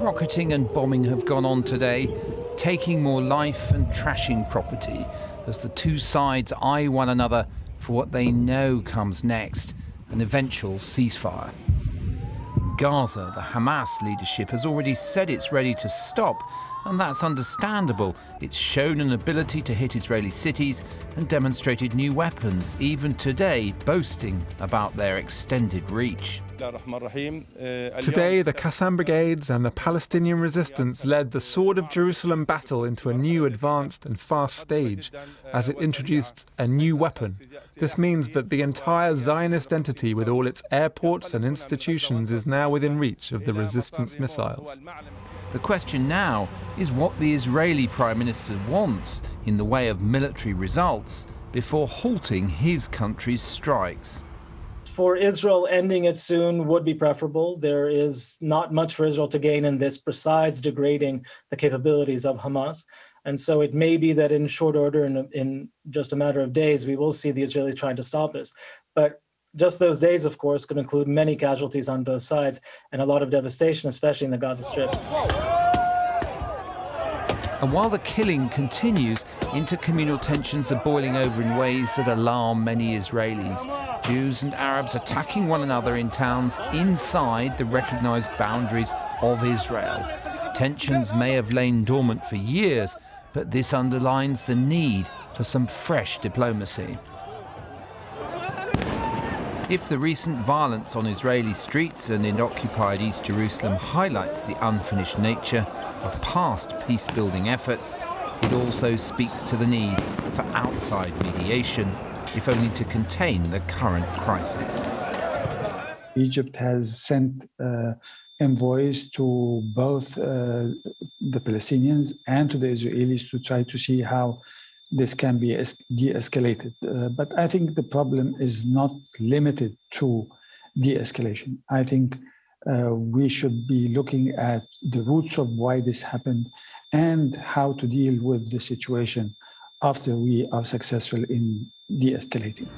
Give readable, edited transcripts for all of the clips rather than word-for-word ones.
rocketing and bombing have gone on today, taking more life and trashing property as the two sides eye one another for what they know comes next, an eventual ceasefire. In Gaza, the Hamas leadership has already said it's ready to stop, and that's understandable. It's shown an ability to hit Israeli cities and demonstrated new weapons, even today boasting about their extended reach. Today, the Qassam brigades and the Palestinian resistance led the Sword of Jerusalem battle into a new advanced and fast stage as it introduced a new weapon. This means that the entire Zionist entity with all its airports and institutions is now within reach of the resistance missiles. The question now is what the Israeli Prime Minister wants in the way of military results before halting his country's strikes. For Israel, ending it soon would be preferable. There is not much for Israel to gain in this besides degrading the capabilities of Hamas. And so it may be that in short order, in just a matter of days, we will see the Israelis trying to stop this. But just those days, of course, could include many casualties on both sides and a lot of devastation, especially in the Gaza Strip. And while the killing continues, intercommunal tensions are boiling over in ways that alarm many Israelis. Jews and Arabs attacking one another in towns inside the recognised boundaries of Israel. Tensions may have lain dormant for years, but this underlines the need for some fresh diplomacy. If the recent violence on Israeli streets and in occupied East Jerusalem highlights the unfinished nature of past peace-building efforts, it also speaks to the need for outside mediation, if only to contain the current crisis. Egypt has sent envoys to both the Palestinians and to the Israelis to try to see how this can be de-escalated. But I think the problem is not limited to de-escalation. I think we should be looking at the roots of why this happened and how to deal with the situation after we are successful in de-escalating.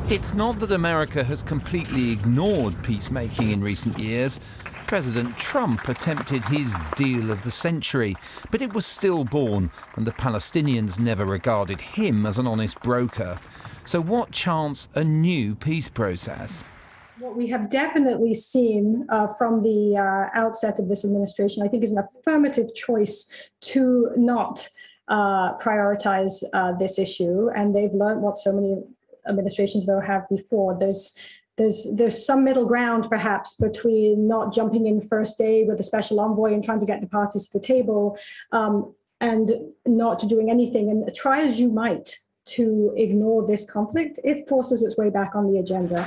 It's not that America has completely ignored peacemaking in recent years. President Trump attempted his deal of the century, but it was stillborn, and the Palestinians never regarded him as an honest broker. So what chance a new peace process? What we have definitely seen from the outset of this administration, I think, is an affirmative choice to not prioritize this issue. And they've learned what so many administrations, though, have before. There's some middle ground, perhaps, between not jumping in first day with a special envoy and trying to get the parties to the table and not doing anything. And try as you might to ignore this conflict, it forces its way back on the agenda.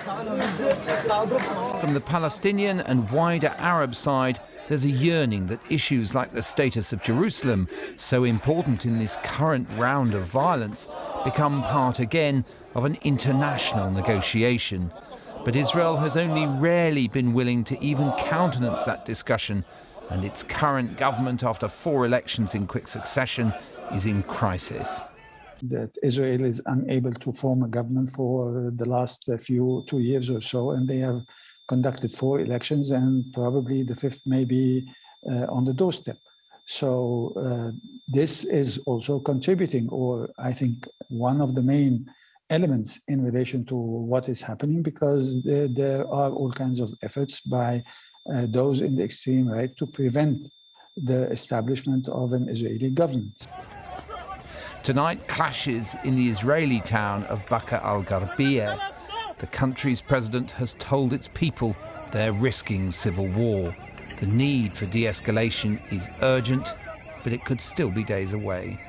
From the Palestinian and wider Arab side, there's a yearning that issues like the status of Jerusalem, so important in this current round of violence, become part again of an international negotiation. But Israel has only rarely been willing to even countenance that discussion, and its current government, after 4 elections in quick succession, is in crisis. That Israel is unable to form a government for the last 2 years or so, and they have conducted 4 elections, and probably the 5th may be on the doorstep. So this is also contributing, or I think one of the main elements in relation to what is happening, because there are all kinds of efforts by those in the extreme right to prevent the establishment of an Israeli government. Tonight, clashes in the Israeli town of Baqa al-Gharbiyah. The country's president has told its people they're risking civil war. The need for de-escalation is urgent, but it could still be days away.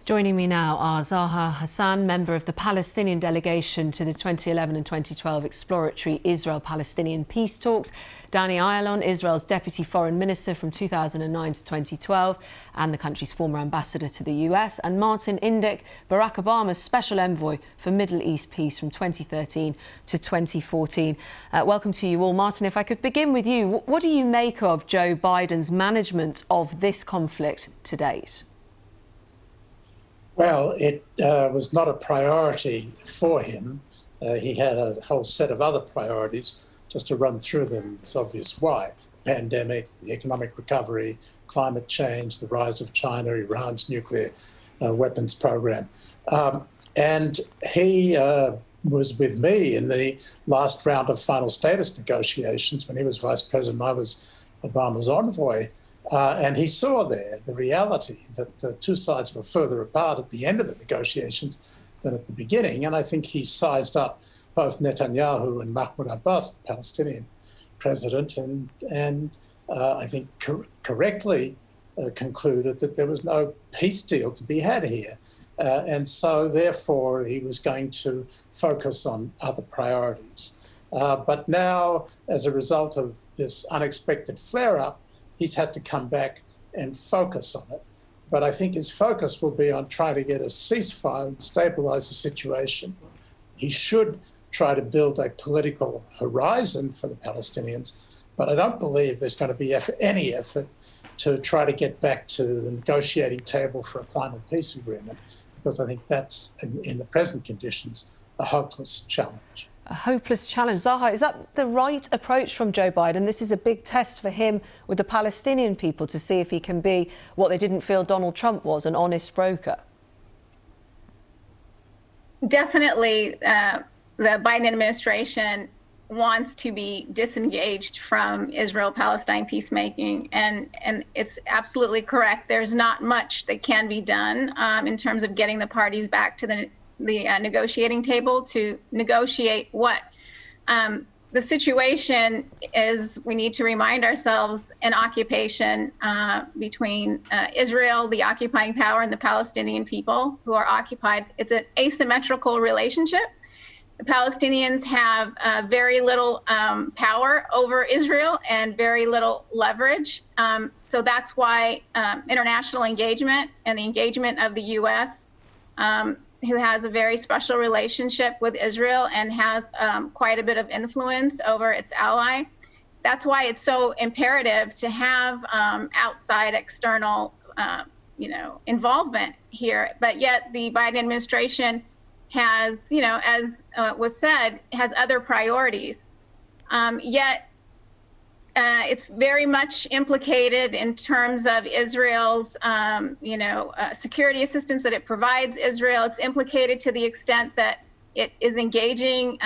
Joining me now are Zaha Hassan, member of the Palestinian delegation to the 2011 and 2012 exploratory Israel-Palestinian peace talks, Danny Ayalon, Israel's deputy foreign minister from 2009 to 2012 and the country's former ambassador to the US, and Martin Indyk, Barack Obama's special envoy for Middle East peace from 2013 to 2014. Welcome to you all. Martin, if I could begin with you, what do you make of Joe Biden's management of this conflict to date? Well, it was not a priority for him. He had a whole set of other priorities. just to run through them, it's obvious why. Pandemic, the economic recovery, climate change, the rise of China, Iran's nuclear weapons program. And he was with me in the last round of final status negotiations when he was vice president. I was Obama's envoy. And he saw there the reality that the two sides were further apart at the end of the negotiations than at the beginning. And I think he sized up both Netanyahu and Mahmoud Abbas, the Palestinian president, and I think correctly concluded that there was no peace deal to be had here. And so, therefore, he was going to focus on other priorities. But now, as a result of this unexpected flare-up, he's had to come back and focus on it. But I think his focus will be on trying to get a ceasefire and stabilize the situation. He should try to build a political horizon for the Palestinians, but I don't believe there's going to be any effort to try to get back to the negotiating table for a final peace agreement, because I think that's, in the present conditions, a hopeless challenge. A hopeless challenge. Zaha, is that the right approach from Joe Biden? This is a big test for him with the Palestinian people to see if he can be what they didn't feel Donald Trump was, an honest broker. Definitely, the Biden administration wants to be disengaged from Israel-Palestine peacemaking, and it's absolutely correct. There's not much that can be done in terms of getting the parties back to the negotiating table to negotiate what. The situation is, we need to remind ourselves, an occupation between Israel, the occupying power, and the Palestinian people who are occupied. It's an asymmetrical relationship. The Palestinians have very little power over Israel and very little leverage. So that's why international engagement and the engagement of the U.S., who has a very special relationship with Israel and has quite a bit of influence over its ally. That's why it's so imperative to have outside external, involvement here. But yet the Biden administration has, as was said, has other priorities. Yet it's very much implicated in terms of Israel's, security assistance that it provides Israel. It's implicated to the extent that it is engaging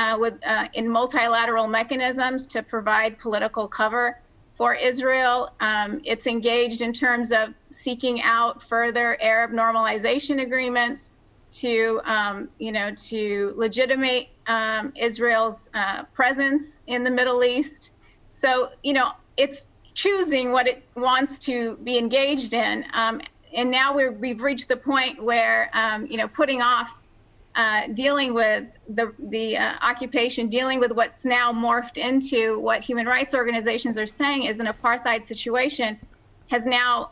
in multilateral mechanisms to provide political cover for Israel. It's engaged in terms of seeking out further Arab normalization agreements to legitimate Israel's presence in the Middle East. So, it's choosing what it wants to be engaged in. And now we've reached the point where, putting off dealing with the occupation, dealing with what's now morphed into what human rights organizations are saying is an apartheid situation, has now,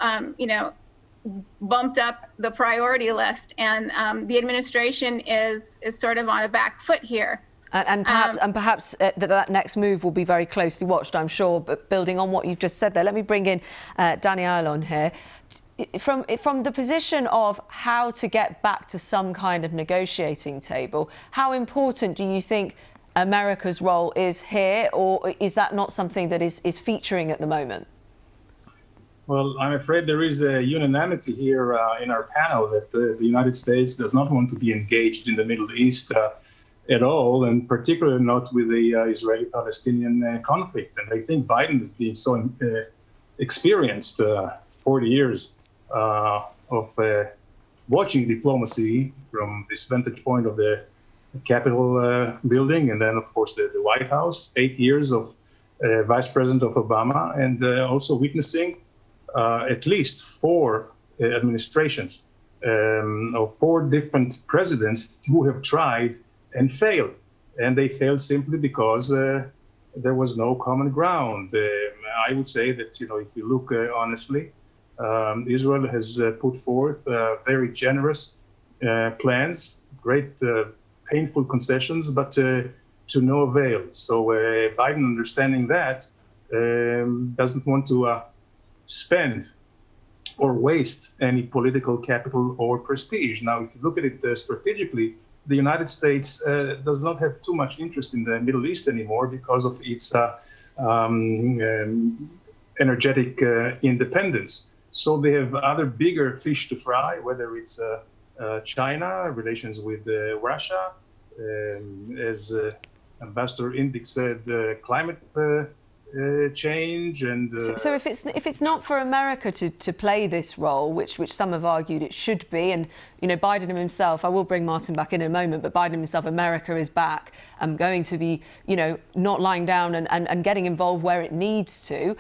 bumped up the priority list. And the administration is sort of on a back foot here. And perhaps that next move will be very closely watched, I'm sure. But building on what you've just said there, let me bring in Danny Ayalon here. From the position of how to get back to some kind of negotiating table, how important do you think America's role is here, or is that not something that is featuring at the moment? Well, I'm afraid there is a unanimity here in our panel that the United States does not want to be engaged in the Middle East at all, and particularly not with the Israeli-Palestinian conflict. And I think Biden has been so experienced, 40 years of watching diplomacy from this vantage point of the Capitol building, and then, of course, the White House, 8 years of Vice President of Obama, and also witnessing at least 4 administrations of 4 different presidents who have tried and failed. And they failed simply because there was no common ground. I would say that, if you look honestly, Israel has put forth very generous plans, great painful concessions, but to no avail. So Biden, understanding that, doesn't want to spend or waste any political capital or prestige. Now, if you look at it strategically, the United States does not have too much interest in the Middle East anymore because of its energetic independence. So they have other bigger fish to fry, whether it's China, relations with Russia, as Ambassador Indyk said, climate change, and so if it's not for America to play this role, which some have argued it should be, and Biden himself, I will bring Martin back in a moment, but Biden himself, America is back, going to be not lying down and getting involved where it needs to.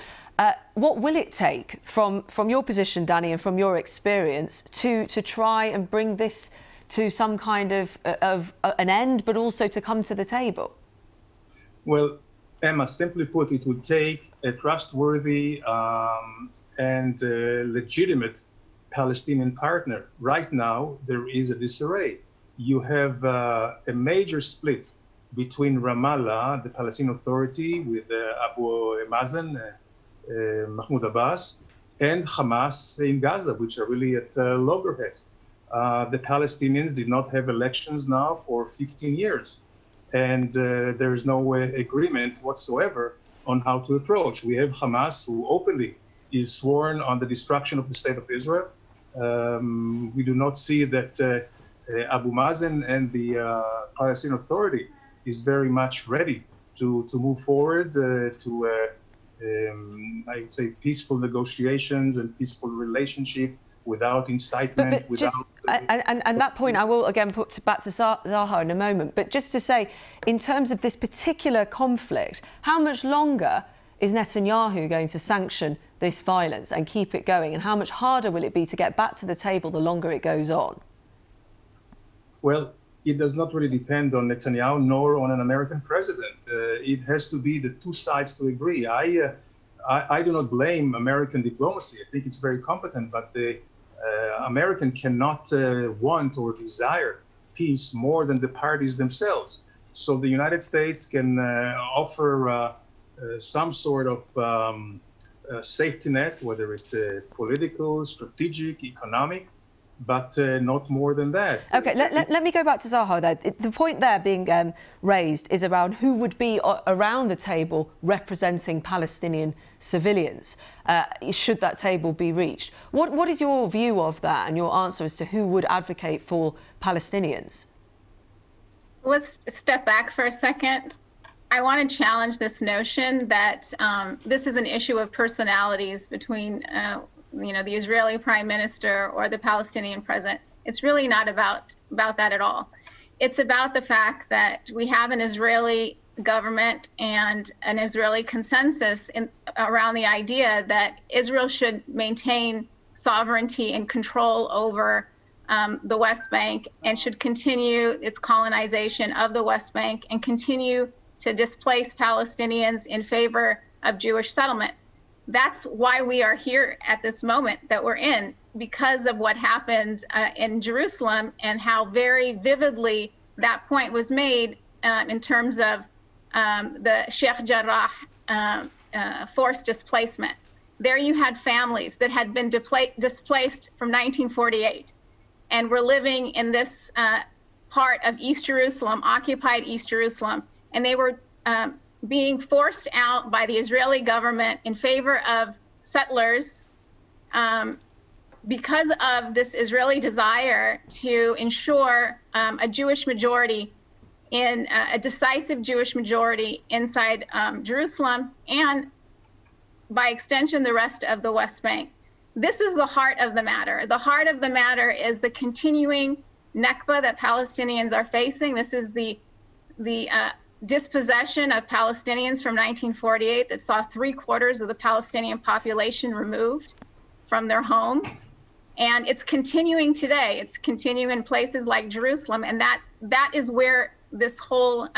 What will it take from your position, Danny, and from your experience to try and bring this to some kind of an end, but also to come to the table? Well, Emma, simply put, it would take a trustworthy and legitimate Palestinian partner. Right now, there is a disarray. You have a major split between Ramallah, the Palestinian Authority, with Abu Mazen, Mahmoud Abbas, and Hamas in Gaza, which are really at loggerheads. The Palestinians did not have elections now for 15 years. And there is no agreement whatsoever on how to approach. We have Hamas, who openly is sworn on the destruction of the state of Israel. We do not see that Abu Mazen and the Palestinian Authority is very much ready to move forward to, I would say, peaceful negotiations and peaceful relationship without incitement, and that point I will again put back to Zaha in a moment. But just to say, in terms of this particular conflict, how much longer is Netanyahu going to sanction this violence and keep it going? And how much harder will it be to get back to the table the longer it goes on? Well, it does not really depend on Netanyahu nor on an American president. It has to be the two sides to agree. I do not blame American diplomacy. I think it's very competent, but the American cannot want or desire peace more than the parties themselves. So the United States can offer some sort of safety net, whether it's political, strategic, economic, but not more than that. OK, let me go back to Zaha, though. The point there being raised is around who would be around the table representing Palestinian civilians, should that table be reached. What is your view of that and your answer as to who would advocate for Palestinians? Let's step back for a second. I want to challenge this notion that this is an issue of personalities between the Israeli prime minister or the Palestinian president. It's really not about that at all. It's about the fact that we have an Israeli government and an Israeli consensus around the idea that Israel should maintain sovereignty and control over the West Bank and should continue its colonization of the West Bank and continue to displace Palestinians in favor of Jewish settlement. That's why we are here at this moment that we're in, because of what happened in Jerusalem and how very vividly that point was made in terms of the Sheikh Jarrah forced displacement. There you had families that had been displaced from 1948 and were living in this part of East Jerusalem, occupied East Jerusalem, and they were being forced out by the Israeli government in favor of settlers because of this Israeli desire to ensure a Jewish majority a decisive Jewish majority inside Jerusalem and by extension the rest of the West Bank. This is the heart of the matter. The heart of the matter is the continuing Nakba that Palestinians are facing. This is the dispossession of Palestinians from 1948 that saw 3/4 of the Palestinian population removed from their homes. And it's continuing today. It's continuing in places like Jerusalem. And that is where this whole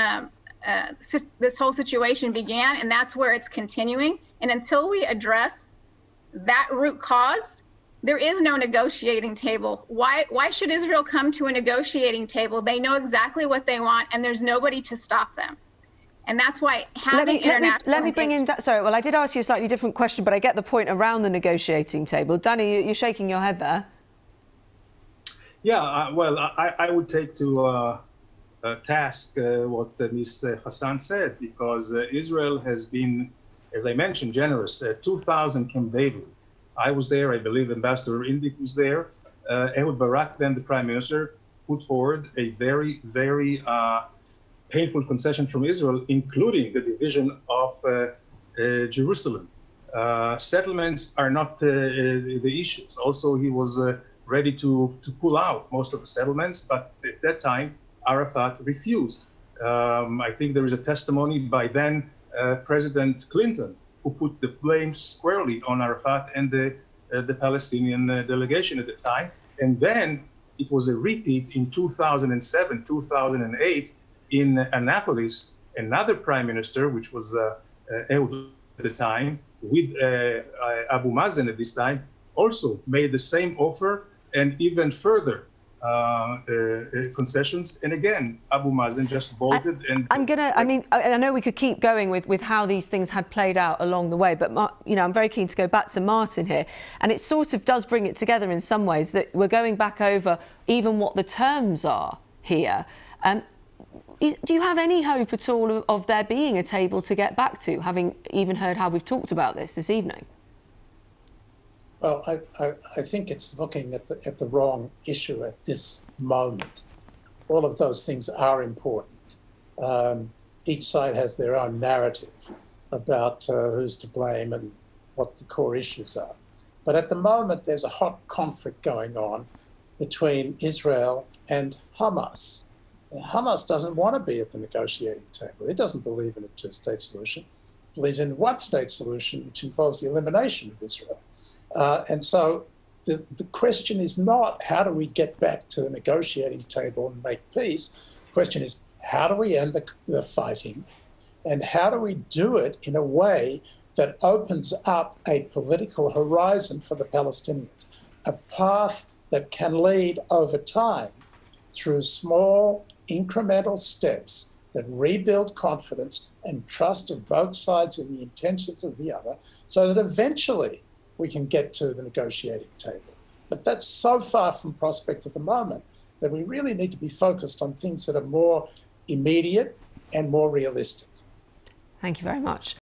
situation began. And that's where it's continuing. And until we address that root cause, there is no negotiating table. Why should Israel come to a negotiating table? They know exactly what they want, and there's nobody to stop them. And that's why having international... Let me bring in... Sorry, well, I did ask you a slightly different question, but I get the point around the negotiating table. Danny, you're shaking your head there. Yeah, well, I would take to task what Ms. Hassan said, because Israel has been, as I mentioned, generous. 2,000 Camp David. I was there, I believe Ambassador Indyk was there. Ehud Barak, then the Prime Minister, put forward a very, very painful concession from Israel, including the division of Jerusalem. Settlements are not the issues. Also, he was ready to pull out most of the settlements, but at that time, Arafat refused. I think there is a testimony by then President Clinton, who put the blame squarely on Arafat and the Palestinian delegation at the time. And then it was a repeat in 2007, 2008 in Annapolis. Another prime minister, which was Ehud at the time, with Abu Mazen at this time, also made the same offer and even further concessions. And again, Abu Mazen just bolted. I know we could keep going with how these things had played out along the way, but I'm very keen to go back to Martin here. And it sort of does bring it together in some ways that we're going back over even what the terms are here. Do you have any hope at all of there being a table to get back to, having even heard how we've talked about this evening? Well, I think it's looking at the wrong issue at this moment. All of those things are important. Each side has their own narrative about who's to blame and what the core issues are. But at the moment, there's a hot conflict going on between Israel and Hamas. And Hamas doesn't want to be at the negotiating table. It doesn't believe in a two-state solution. It believes in a one-state solution, which involves the elimination of Israel. And so the question is not how do we get back to the negotiating table and make peace. The question is how do we end the fighting, and how do we do it in a way that opens up a political horizon for the Palestinians, a path that can lead over time through small incremental steps that rebuild confidence and trust of both sides in the intentions of the other, so that eventually we can get to the negotiating table. But that's so far from prospect at the moment that we really need to be focused on things that are more immediate and more realistic. Thank you very much.